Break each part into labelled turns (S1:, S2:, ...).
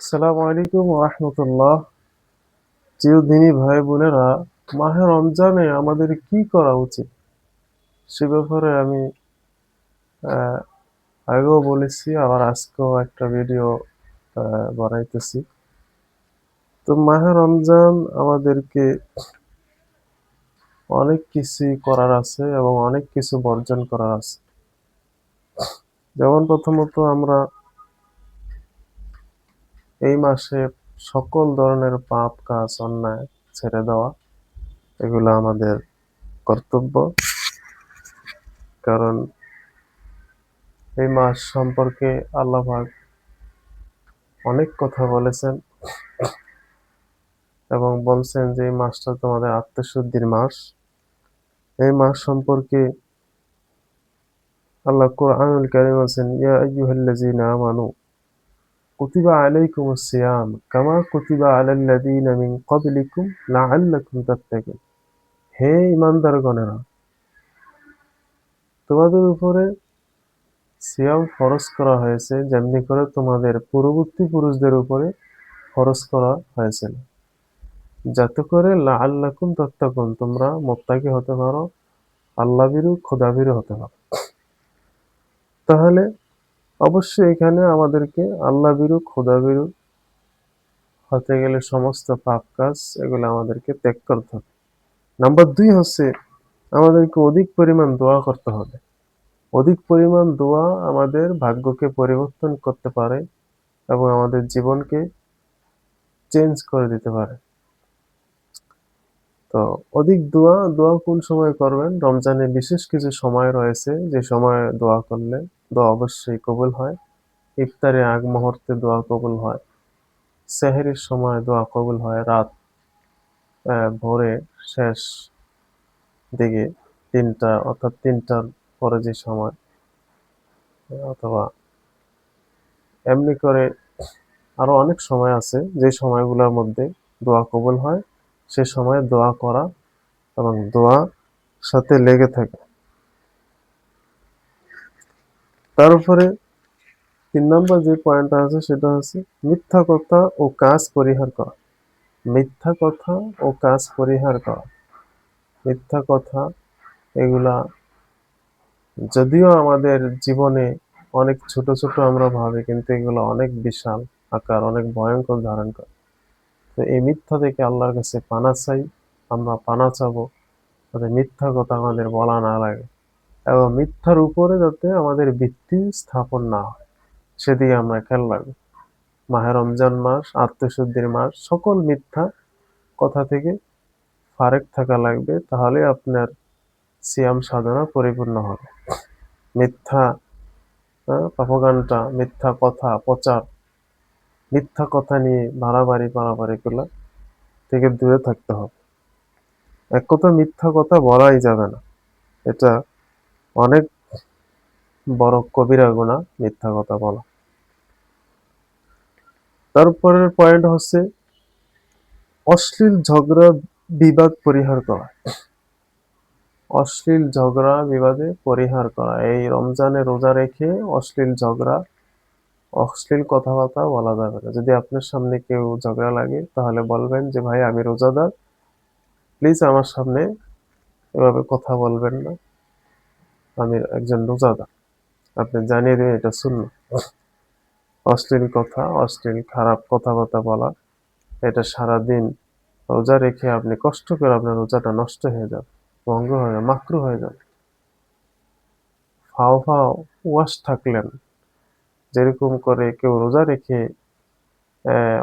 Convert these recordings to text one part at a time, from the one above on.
S1: আসসালামু আলাইকুম রাহমাতুল্লাহ। প্রিয় দিনী ভাই বোনেরা, মাহে রমজানে আমাদের কি করা উচিত সে ব্যাপারে আমি আহ, আগেও বলেছি, আবার আজকেও একটা ভিডিও বানাইতেছি। তো মাহে রমজান আমাদেরকে অনেক কিছুই করার আছে এবং অনেক কিছু বর্জন করার আছে। যেমন প্রথমত আমরা এই মাসে সকল ধরনের পাপ কাজ অন্যায় ছেড়ে দেওয়া, এগুলো আমাদের কর্তব্য। কারণ এই মাস সম্পর্কে আল্লাহ পাক অনেক কথা বলেছেন এবং বলছেন যে এই মাসটা তোমাদের আত্মশুদ্ধির মাস। এই মাস সম্পর্কে আল্লাহ কোরআনুল কারীম বলেছেন, ইয়া আইয়ুহাল্লাযীনা আমানু কুতিবা আলাইকুমুস সিয়াম কামা কুতিবা আলাল লাযীনা মিন ক্বাবলিকুম লাআল্লাকুম তাত্তাকুন। হে ঈমানদারগণেরা, তোমাদের উপরে সিয়াম ফরজ করা হয়েছে যেমনি করে তোমাদের পূর্ববর্তী পুরুষদের উপরে ফরজ করা হয়েছিল, যাতে করে লাআল্লাকুম তাত্তাকুন, তোমরা মুত্তাকি হতে পারো, আল্লাহ ভীরু খোদা ভীরু হতে পারো। তাহলে অবশ্যই এখানে আমাদেরকে আল্লাহ ভীরু খোদা ভীরু হতে গেলে সমস্ত পাপ কাজ এগুলো আমাদেরকে ত্যাগ করতে হবে। নাম্বার 2 হচ্ছে আমাদেরকে অধিক পরিমাণ দোয়া করতে হবে। অধিক পরিমাণ দোয়া আমাদের ভাগ্যকে পরিবর্তন করতে পারে এবং আমাদের জীবনকে চেঞ্জ করে দিতে পারে। তো অধিক দোয়া দোয়া কোন সময় করবেন? রমজানে বিশেষ কিছু সময় রয়েছে যে সময়ে দোয়া করলে দোয়া অবশ্যই কবুল হয়। ইফতারের আগ মুহূর্তে দোয়া কবুল হয়, সেহরির সময় দোয়া কবুল হয়, রাত ভোরে শেষ দিকে 3টা অর্থাৎ 3টার পরে যে সময়, অথবা এমনি করে আরো অনেক সময় আছে যে সময়গুলোর মধ্যে দোয়া কবুল হয়। সে সময় দোয়া করা এবং দোয়া সাথে লেগে থাকে। তার উপরে 3 নম্বর যে পয়েন্টটা আছে সেটা হচ্ছে মিথ্যা কথা ও কাজ পরিহার করা। মিথ্যা কথা ও কাজ পরিহার করা। মিথ্যা কথা এগুলা যদিও আমাদের জীবনে অনেক ছোট ছোট আমরা ভাবি, কিন্তু এগুলো অনেক বিশাল আকার, অনেক ভয়ঙ্কর ধারণ করে। তো এই মিথ্যা থেকে আল্লাহর কাছে পানা চাই, আমরা পানা চাবো যাতে মিথ্যা কথা আমাদের বলা না লাগে এবং মিথ্যার উপরে যাতে আমাদের ভিত্তি স্থাপন না হয় সেদিকে আমরা খেয়াল রাখবো। মাহে রমজান মাস আত্মশুদ্ধির মাস, সকল মিথ্যা কথা থেকে ফারেক থাকা লাগবে, তাহলে আপনার সিয়াম সাধনা পরিপূর্ণ হবে। মিথ্যা প্রপাগান্ডা, মিথ্যা কথা প্রচার, মিথ্যা কথা নিয়ে বাড়াবাড়ি পারাবাড়ি গুলা থেকে দূরে থাকতে হবে। এক কথা মিথ্যা কথা বলাই যাবে না, এটা অনেক বড় কবিরা গুনাহ মিথ্যা কথা বলা। তারপরের পয়েন্ট হচ্ছে অশ্লীল ঝগড়া বিবাদ পরিহার করা। অশ্লীল ঝগড়া বিবাদে পরিহার করা, এই রমজানে রোজা রেখে অশ্লীল ঝগড়া অশ্লীল কথাবার্তা বলা যাবে না। যদি আপনার সামনে কেউ ঝগড়া লাগে তাহলে বলবেন যে ভাই আমি রোজাদার, প্লিজ আমার সামনে এভাবে কথা বলবেন না, আমি একজন রোজাদার। আপনি জানিয়ে দিন এটা সুন্নাহ। অশ্লীল কথা, অশ্লীল খারাপ কথাবার্তা বলা, এটা সারাদিন রোজা রেখে আপনি কষ্ট করে আপনার রোজাটা নষ্ট হয়ে যাবে, ভঙ্গ হয়ে যাবে, মাকরু হয়ে যাবে। ফাও ফাও ওয়াশ থাকলেন, যেরকম করে কেউ রোজা রেখে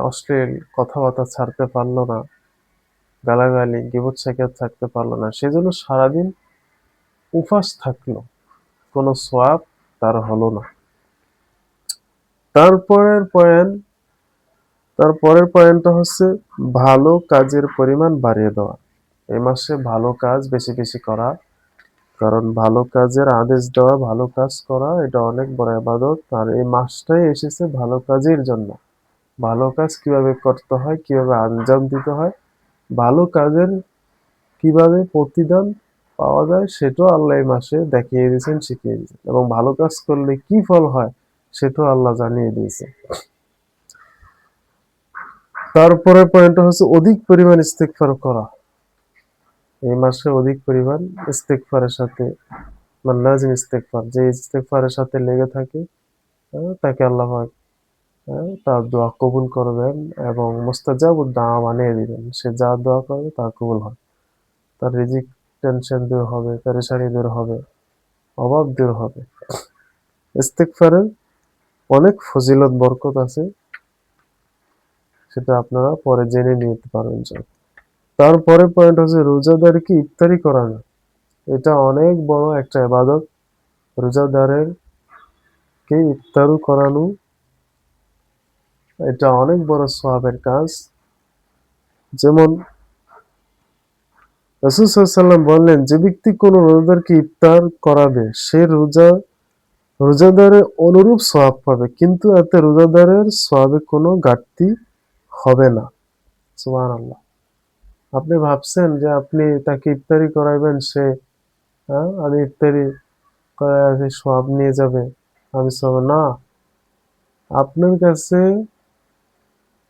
S1: অশ্লীল কথাবার্তা ছাড়তে পারলো না, গালাগালি গিবত শেখার থাকতে পারলো না, সেজন্য সারাদিন উপবাস থাকলো, কোনো সোয়াব তার হলো না। তারপরের পয়েন্ট তারপরের পয়েন্টটা হচ্ছে ভালো কাজের পরিমাণ বাড়িয়ে দেওয়া। এই মাসে ভালো কাজ বেশি বেশি করা, কারণ ভালো কাজের আদেশ দেওয়া, ভালো কাজ করা এটা অনেক বড় ইবাদত। আর এই মাসটাই এসেছে ভালো কাজের জন্য। ভালো কাজ কিভাবে করতে হয়, কিভাবে আঞ্জাম দিতে হয়, ভালো কাজের কিভাবে প্রতিদান পাওয়া যায় সেটাও আল্লাহ এই মাসে দেখিয়ে দিয়েছেন, শিখিয়ে দিয়েছেন, এবং ভালো কাজ করলে কি ফল হয় সেটাও আল্লাহ জানিয়ে দিয়েছে। তারপরে পয়েন্ট হচ্ছে অধিক পরিমাণ ইস্তেগফার করা। এই মাসে অধিক পরিমাণ ইস্তেগফারের সাথে লাজিম ইস্তেগফার, যে ইস্তেগফারের সাথে লেগে থাকে তাকে আল্লাহ পাক তার দোয়া কবুল করবেন এবং মুস্তাজাবুদ দাওয়া বানিয়ে দিবেন। সে যা দোয়া করবে তা কবুল হয়। তার রিজিক টেনশন দূর হবে, পেরেশানি দূর হবে, অভাব দূর হবে। ইস্তেগফারের অনেক ফজিলত বরকত আছে, সেটা আপনারা পরে জেনে নিতে পারবেন। তারপরে পয়েন্ট হচ্ছে রোজাদারকে ইফতারি করানো। এটা অনেক বড় একটা ইবাদত। রোজাদারের কে ইফতারু করানো, এটা অনেক বড় সওয়াবের কাজ। যেমন রাসূল সাল্লাল্লাহু আলাইহি ওয়াসাল্লাম বললেন, যে ব্যক্তি কোনো রোজাদারকে ইফতার করাবে সে রোজাদারের অনুরূপ সওয়াব পাবে, কিন্তু এতে রোজাদারের সওয়াবে কোনো ঘাটতি হবে না। সুবহানাল্লাহ। আপনি ভাবছেন যে আপনি তাকে ইফতারি করাইবেন, সে আমি ইফতারি করায় সওয়াব নিয়ে যাবে, আমি সওয়াব না। আপনার কাছে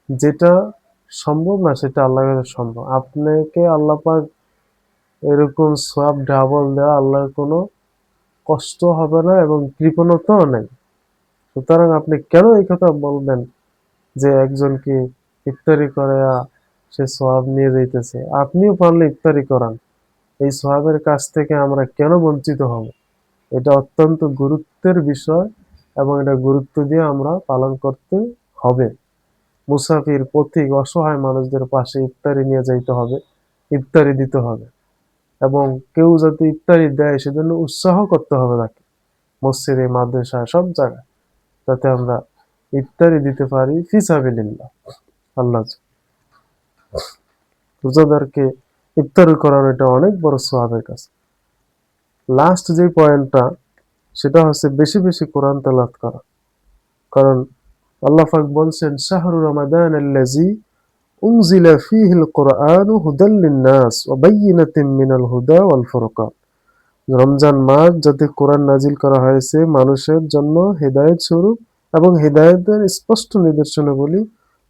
S1: যেটা সম্ভব না সেটা আল্লাহর কাছে সম্ভব। আপনাকে আল্লাহ পাক এরকম সওয়াব ডাবল দেওয়া আল্লাহর কোনো কষ্ট হবে না এবং কৃপণতাও নেই। সুতরাং আপনি কেন এই কথা বলবেন যে একজনকে ইফতারি করায়া সে সওয়াব নিয়ে যাইতেছে? আপনিও পারলে ইফতারি করান। এই সওয়াবের কাছ থেকে আমরা কেন বঞ্চিত হব? এটা অত্যন্ত গুরুত্বের বিষয় এবং এটা গুরুত্ব দিয়ে আমরা পালন করতে হবে। মুসাফির, পথিক, অসহায় মানুষদের পাশে ইফতারি নিয়ে যাইতে হবে, ইফতারি দিতে হবে এবং কেউ যাতে ইফতারি দেয় সেজন্য উৎসাহ করতে হবে তাকে, মসজিদে, মাদ্রাসায়, সব জায়গায়, যাতে আমরা ইফতারি দিতে পারি ফি সাবিলিল্লাহ। আল্লাহ রোজাদারকে ইফতারি করানো এটা অনেক বড় সওয়াবের কাজ। লাস্ট যে পয়েন্টটা সেটা হচ্ছে বেশি বেশি কোরআন তেলাওয়াত করা। কারণ আল্লাহ পাক বলছেন, শাহরু রমাদান আল্লাযী উনজিলা ফীহিল কুরআনু হুদাল লিন-নাস ওয়া বায়্যিনাতিন মিনাল হুদা ওয়াল ফুরকান। রমজান মাস যাতে কোরআন নাজিল করা হয়েছে মানুষের জন্য হেদায়েত স্বরূপ এবং হেদায়েতের স্পষ্ট নিদর্শনাবলী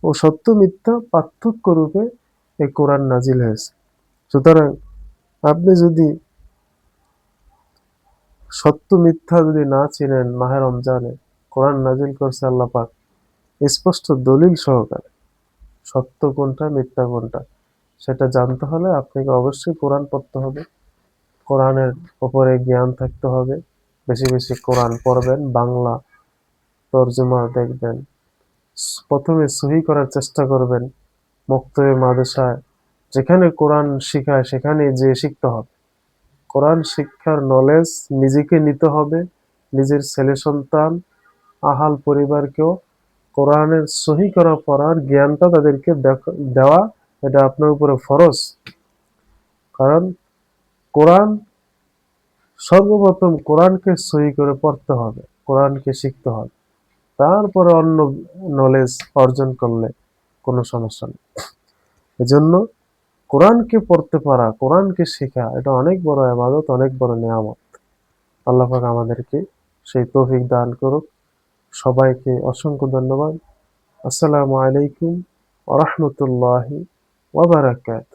S1: ও সত্য মিথ্যা পার্থক্য রূপে এই কোরআন নাজিল হয়েছে। সুতরাং আপনি যদি সত্য মিথ্যা যদি না চিনেন, মাহে রমজানে কোরআন নাজিল করছে আল্লাহ পাক স্পষ্ট দলিল সহকারে, সত্য কোনটা মিথ্যা কোনটা সেটা জানতে হলে আপনাকে অবশ্যই কোরআন পড়তে হবে, কোরআনের উপরে জ্ঞান থাকতে হবে। বেশি বেশি কোরআন পড়বেন, বাংলা তরজমা দেখবেন, প্রথমে সহি করার চেষ্টা করবেন। মক্তবে মাদ্রাসায় যেখানে কোরআন শিখায় সেখানে যে শিখতে হবে। কোরআন শিক্ষার নলেজ নিজেকে নিতে হবে, নিজের ছেলে সন্তান, আহাল পরিবারকেও কোরআনের সহি করা পড়ার জ্ঞানটা তাদেরকে দেওয়া, এটা আপনার উপরে ফরজ। কারণ কোরআন সর্বপ্রথম কোরআনকে সহি করে পড়তে হবে, কোরআনকে শিখতে হবে, তারপরে অন্য নলেজ অর্জন করলে কোনো সমস্যা নেই। এজন্য কোরআনকে পড়তে পারা, কোরআনকে শেখা এটা অনেক বড় ইবাদত, অনেক বড় নিয়ামত। আল্লাহ পাক আমাদেরকে সেই তৌফিক দান করুক। সবাইকে অসংখ্য ধন্যবাদ। আসসালামু আলাইকুম ওয়া রাহমাতুল্লাহি ওয়া বারাকাতুহু।